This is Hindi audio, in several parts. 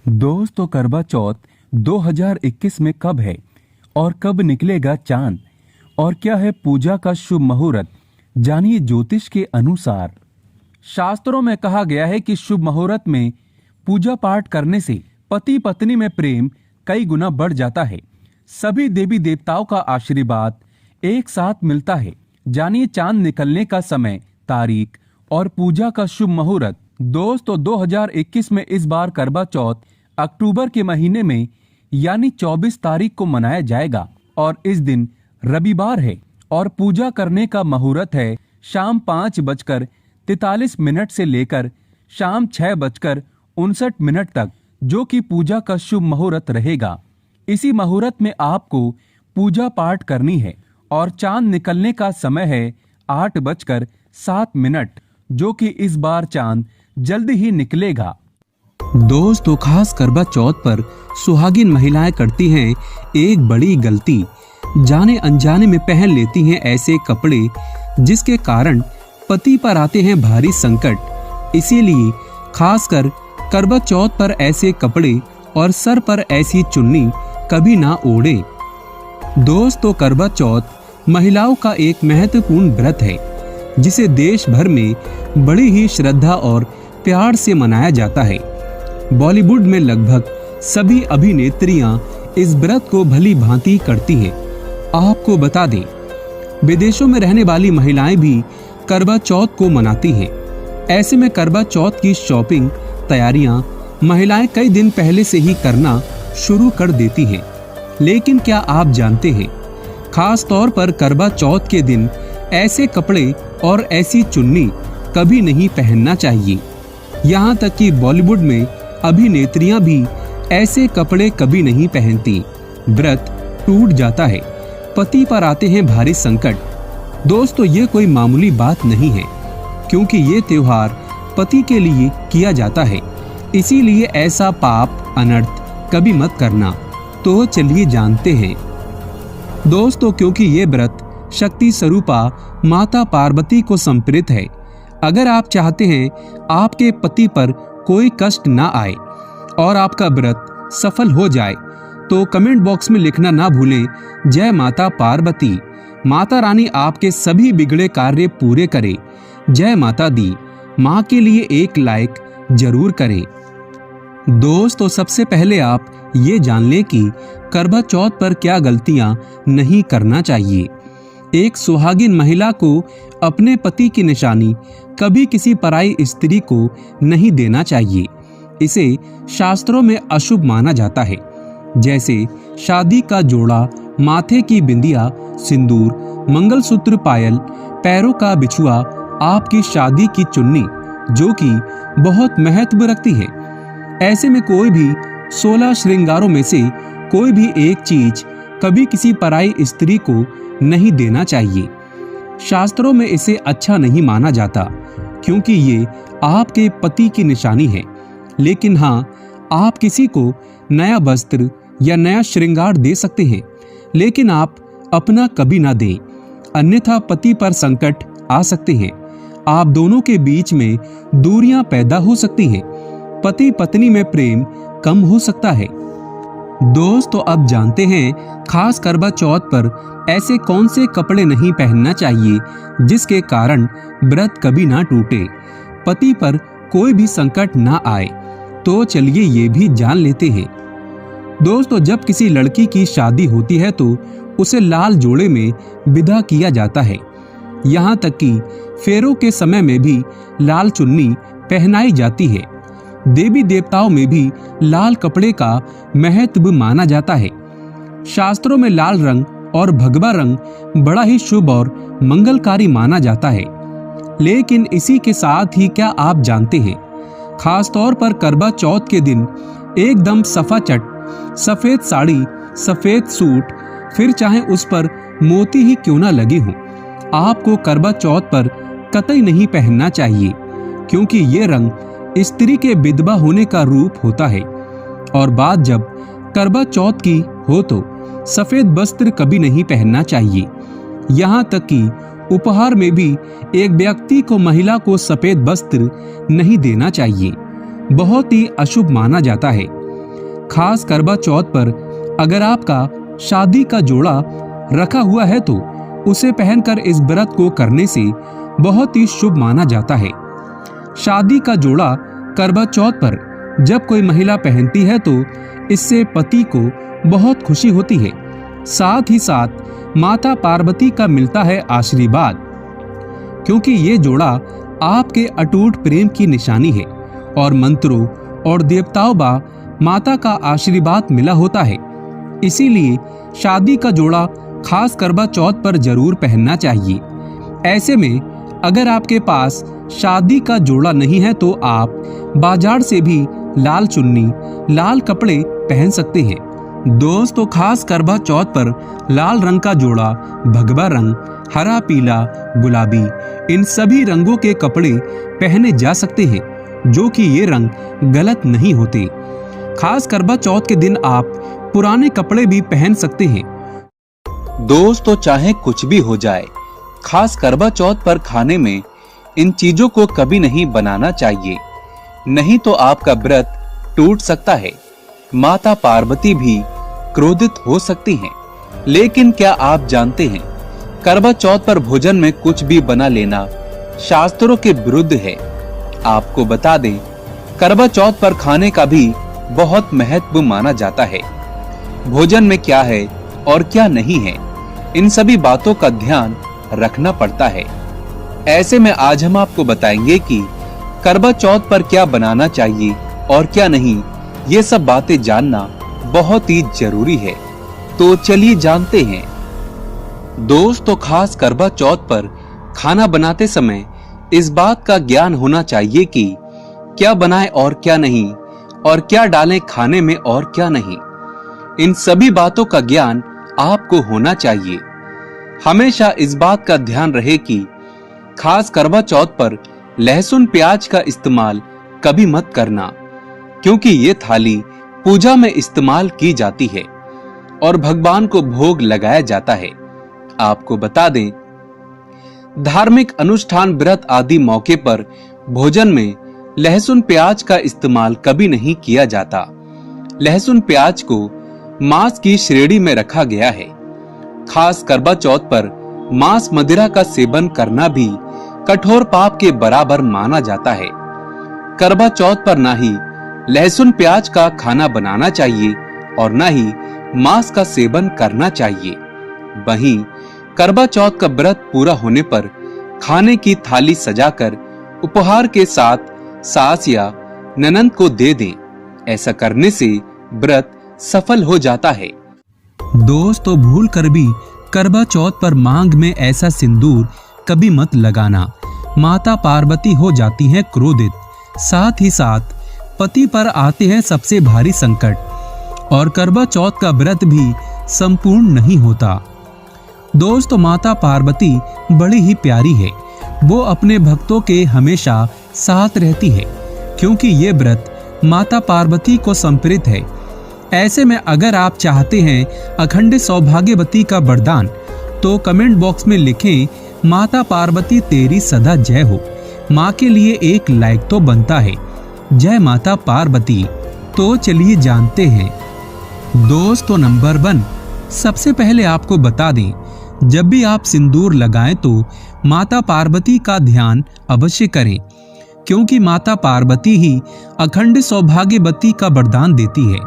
दोस्तों, करवा चौथ 2021 में कब है और कब निकलेगा चांद और क्या है पूजा का शुभ मुहूर्त, जानिए ज्योतिष के अनुसार। शास्त्रों में कहा गया है कि शुभ मुहूर्त में पूजा पाठ करने से पति पत्नी में प्रेम कई गुना बढ़ जाता है। सभी देवी देवताओं का आशीर्वाद एक साथ मिलता है। जानिए चांद निकलने का समय, तारीख और पूजा का शुभ मुहूर्त। दोस्तों, 2021 में इस बार करवा चौथ अक्टूबर के महीने में यानी 24 तारीख को मनाया जाएगा और इस दिन रविवार है और पूजा करने का मुहूर्त है शाम 5:43 से लेकर शाम 6:59 तक, जो कि पूजा का शुभ मुहूर्त रहेगा। इसी मुहूर्त में आपको पूजा पाठ करनी है और चांद निकलने का समय है 8:07, जो कि इस बार चांद जल्दी ही निकलेगा। दोस्तों, खास करवा चौथ पर सुहागिन महिलाएं करती हैं एक बड़ी गलती। जाने अनजाने में पहन लेती हैं ऐसे कपड़े जिसके कारण पति पर आते हैं भारी संकट। इसीलिए खासकर करवा चौथ पर ऐसे कपड़े और सर पर ऐसी चुन्नी कभी ना ओढ़े। दोस्तों, करवा चौथ महिलाओं का एक महत्वपूर्ण व्रत है जिसे देश भर में बड़ी ही श्रद्धा और प्यार से मनाया जाता है। बॉलीवुड में लगभग सभी अभिनेत्रियां इस व्रत को भली भांति करती हैं। आपको बता दें, विदेशों में रहने वाली महिलाएं भी करवा चौथ को मनाती हैं। ऐसे में करवा चौथ की शॉपिंग तैयारियां महिलाएं कई दिन पहले से ही करना शुरू कर देती हैं। लेकिन क्या आप जानते हैं, खास तौर पर करवा चौथ के दिन ऐसे कपड़े और ऐसी चुन्नी कभी नहीं पहनना चाहिए। यहाँ तक कि बॉलीवुड में अभिनेत्रियां भी ऐसे कपड़े कभी नहीं पहनती। व्रत टूट जाता है, पति पर आते हैं भारी संकट। दोस्तों, ये कोई मामूली बात नहीं है, क्योंकि ये त्योहार पति के लिए किया जाता है। इसीलिए ऐसा पाप अनर्थ कभी मत करना। तो चलिए जानते हैं। दोस्तों, क्योंकि ये व्रत शक्ति स्वरूपा माता पार्वती को समर्पित है। अगर आप चाहते हैं आपके पति पर कोई कष्ट ना आए और आपका व्रत सफल हो जाए, तो कमेंट बॉक्स में लिखना ना भूलें, जय माता पार्वती। माता रानी आपके सभी बिगड़े कार्य पूरे करे। जय माता दी। माँ के लिए एक लाइक जरूर करें। दोस्तों, सबसे पहले आप ये जान लें कि करवा चौथ पर क्या गलतियां नहीं करना चाहिए। एक सुहागिन महिला को अपने पति की निशानी कभी किसी पराई स्त्री को नहीं देना चाहिए। इसे शास्त्रों में अशुभ माना जाता है। जैसे शादी का जोड़ा, माथे की बिंदिया, सिंदूर, मंगलसूत्र, पायल, पैरों का बिछुआ, आपकी शादी की चुन्नी, जो कि बहुत महत्व रखती है। ऐसे में कोई भी 16 श्रृंगारों में से कोई भी एक चीज कभी किसी पराई स्त्री को नहीं देना चाहिए। शास्त्रों में इसे अच्छा नहीं माना जाता, क्योंकि ये आपके पति की निशानी है। लेकिन हाँ, आप किसी को नया वस्त्र या नया श्रृंगार दे सकते हैं, लेकिन आप अपना कभी ना दें, अन्यथा पति पर संकट आ सकते हैं। आप दोनों के बीच में दूरियां पैदा हो सकती हैं। पति पत्नी में प्रेम कम हो सकता है। दोस्तों, अब जानते हैं खास करवा चौथ पर ऐसे कौन से कपड़े नहीं पहनना चाहिए जिसके कारण व्रत कभी ना टूटे, पति पर कोई भी संकट ना आए। तो चलिए ये भी जान लेते हैं। दोस्तों, जब किसी लड़की की शादी होती है तो उसे लाल जोड़े में विदा किया जाता है। यहाँ तक कि फेरों के समय में भी लाल चुन्नी पहनाई जाती है। देवी देवताओं में भी लाल कपड़े का महत्व माना जाता है। शास्त्रों में लाल रंग और भगवा रंग बड़ा ही शुभ और मंगलकारी माना जाता है। लेकिन इसी के साथ ही क्या आप जानते हैं, खास तौर पर करवा चौथ के दिन एकदम सफाचट सफेद साड़ी, सफेद सूट, फिर चाहे उस पर मोती ही क्यों ना लगे हों, आपको करवा चौथ पर कतई नहीं पहनना चाहिए, क्योंकि ये रंग स्त्री के विधवा होने का रूप होता है। और बात जब करवा चौथ की हो तो सफेद वस्त्र कभी नहीं पहनना चाहिए। यहाँ तक कि उपहार में भी एक व्यक्ति को महिला को सफेद वस्त्र नहीं देना चाहिए। बहुत ही अशुभ माना जाता है। खास करवा चौथ पर अगर आपका शादी का जोड़ा रखा हुआ है तो उसे पहनकर इस व्रत को करने से बहुत ही शुभ माना जाता है। शादी का जोड़ा करवा चौथ पर जब कोई महिला पहनती है तो इससे पति को बहुत खुशी होती है। साथ ही साथ माता पार्वती का मिलता है आशीर्वाद, क्योंकि ये जोड़ा आपके अटूट प्रेम की निशानी है और मंत्रों और देवताओं व माता का आशीर्वाद मिला होता है। इसीलिए शादी का जोड़ा खास करवा चौथ पर जरूर पहनना चाहिए। ऐसे में अगर आपके पास शादी का जोड़ा नहीं है तो आप बाजार से भी लाल चुन्नी, लाल कपड़े पहन सकते हैं। दोस्तों, खास करवा चौथ पर लाल रंग का जोड़ा, भगवा रंग, हरा, पीला, गुलाबी, इन सभी रंगों के कपड़े पहने जा सकते हैं, जो कि ये रंग गलत नहीं होते। खास करवा चौथ के दिन आप पुराने कपड़े भी पहन सकते हैं। दोस्तों, चाहे कुछ भी हो जाए, खास करवा चौथ पर खाने में इन चीजों को कभी नहीं बनाना चाहिए, नहीं तो आपका व्रत टूट सकता है। माता पार्वती भी क्रोधित हो सकती हैं। लेकिन क्या आप जानते हैं, करवा चौथ पर भोजन में कुछ भी बना लेना शास्त्रों के विरुद्ध है। आपको बता दें, करवा चौथ पर खाने का भी बहुत महत्व माना जाता है। भोजन में क्या है और क्या नहीं है, इन सभी बातों का ध्यान रखना पड़ता है। ऐसे में आज हम आपको बताएंगे कि करवा चौथ पर क्या बनाना चाहिए और क्या नहीं, ये सब बातें जानना बहुत ही जरूरी है। तो चलिए जानते हैं। दोस्तों, खास करवा चौथ पर खाना बनाते समय इस बात का ज्ञान होना चाहिए कि क्या बनाएं और क्या नहीं, और क्या डालें खाने में और क्या नहीं। इन सभी बातों का ज्ञान आपको होना चाहिए। हमेशा इस बात का ध्यान रहे कि खास करवा चौथ पर लहसुन प्याज का इस्तेमाल कभी मत करना, क्योंकि ये थाली पूजा में इस्तेमाल की जाती है और भगवान को भोग लगाया जाता है। आपको बता दें, धार्मिक अनुष्ठान, व्रत आदि मौके पर भोजन में लहसुन प्याज का इस्तेमाल कभी नहीं किया जाता। लहसुन प्याज को मांस की श्रेणी में रखा गया है। खास करवा चौथ पर मांस मदिरा का सेवन करना भी कठोर पाप के बराबर माना जाता है। करवा चौथ पर ना ही लहसुन प्याज का खाना बनाना चाहिए और ना ही मांस का सेवन करना चाहिए। वहीं करवा चौथ का व्रत पूरा होने पर खाने की थाली सजाकर उपहार के साथ सास या ननंद को दे दें। ऐसा करने से व्रत सफल हो जाता है। दोस्तों, भूल कर भी करवा चौथ पर मांग में ऐसा सिंदूर कभी मत लगाना। माता पार्वती हो जाती हैं क्रोधित। साथ ही साथ पति पर आते हैं सबसे भारी संकट और करवा चौथ का व्रत भी संपूर्ण नहीं होता। दोस्तों, माता पार्वती बड़ी ही प्यारी है। वो अपने भक्तों के हमेशा साथ रहती है, क्योंकि ये व्रत माता पार्वती को समर्पित है। ऐसे में अगर आप चाहते हैं अखंड सौभाग्यवती का वरदान, तो कमेंट बॉक्स में लिखें, माता पार्वती तेरी सदा जय हो। माँ के लिए एक लाइक तो बनता है। जय माता पार्वती। तो चलिए जानते हैं। दोस्तों, नंबर 1, सबसे पहले आपको बता दें, जब भी आप सिंदूर लगाएं तो माता पार्वती का ध्यान अवश्य करें, क्योंकि माता पार्वती ही अखंड सौभाग्यवती का वरदान देती है।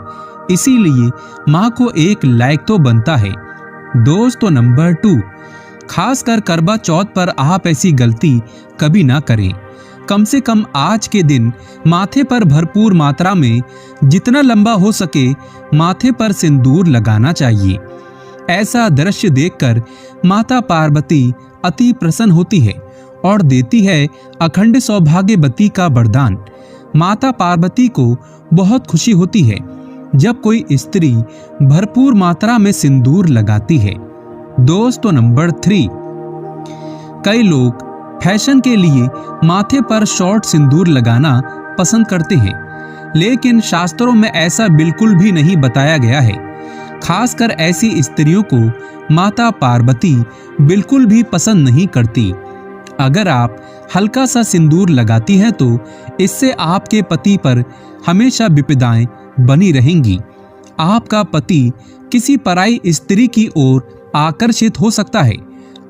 इसीलिए माँ को एक लाइक तो बनता है। दोस्तों, नंबर 2, खासकर करवा चौथ पर आप ऐसी गलती कभी ना करें। कम से कम आज के दिन माथे पर भरपूर मात्रा में जितना लंबा हो सके माथे पर सिंदूर लगाना चाहिए। ऐसा दृश्य देखकर माता पार्वती अति प्रसन्न होती है और देती है अखंड सौभाग्यवती का वरदान। माता पार्वती को बहुत खुशी होती है जब कोई स्त्री भरपूर मात्रा में सिंदूर लगाती है। दोस्तों, नंबर 3, कई लोग फैशन के लिए माथे पर शॉर्ट सिंदूर लगाना पसंद करते हैं, लेकिन शास्त्रों में ऐसा बिल्कुल भी नहीं बताया गया है। खासकर ऐसी स्त्रियों को माता पार्वती बिल्कुल भी पसंद नहीं करती। अगर आप हल्का सा सिंदूर लगाती हैं तो इससे आपके पति पर हमेशा विपदाएं बनी रहेंगी। आपका पति किसी पराई स्त्री की ओर आकर्षित हो सकता है।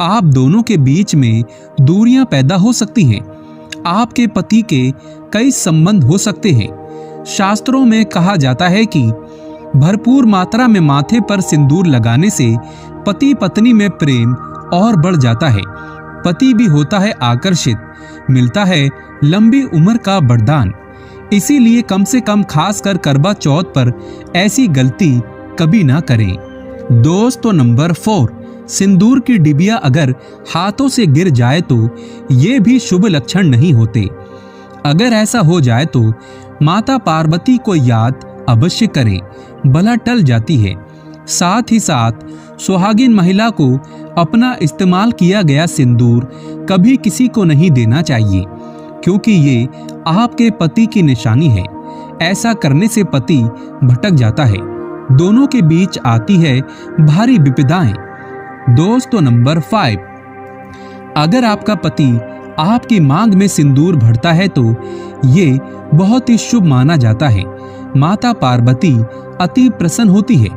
आप दोनों के बीच में दूरियां पैदा हो सकती हैं। आपके पति के कई संबंध हो सकते हैं। शास्त्रों में कहा जाता है कि भरपूर मात्रा में माथे पर सिंदूर लगाने से पति पत्नी में प्रेम और बढ़ जाता है। पति भी होता है आकर्षित, मिलता है लंबी उम्र का वरदान। इसीलिए कम से कम खासकर करवा चौथ पर ऐसी गलती कभी ना करें। दोस्तों, नंबर 4, सिंदूर की डिबिया अगर हाथों से गिर जाए तो ये भी शुभ लक्षण नहीं होते। अगर ऐसा हो जाए तो माता पार्वती को याद अवश्य करें, बला टल जाती है। साथ ही साथ सुहागिन महिला को अपना इस्तेमाल किया गया सिंदूर कभी किसी को नहीं देना चाहिए, क्योंकि ये आपके पति की निशानी है। ऐसा करने से पति भटक जाता है, दोनों के बीच आती है भारी विपदाएं। दोस्तों, नंबर 5, अगर आपका पति आपकी मांग में सिंदूर भरता है तो ये बहुत ही शुभ माना जाता है। माता पार्वती अति प्रसन्न होती है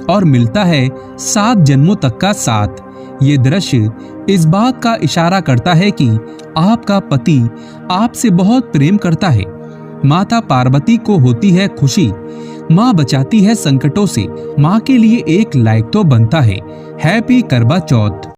और मिलता है 7 जन्मों तक का साथ। ये दृश्य इस बात का इशारा करता है कि आपका पति आपसे बहुत प्रेम करता है। माता पार्वती को होती है खुशी, माँ बचाती है संकटों से। माँ के लिए एक लाइक तो बनता है। हैप्पी करवा चौथ।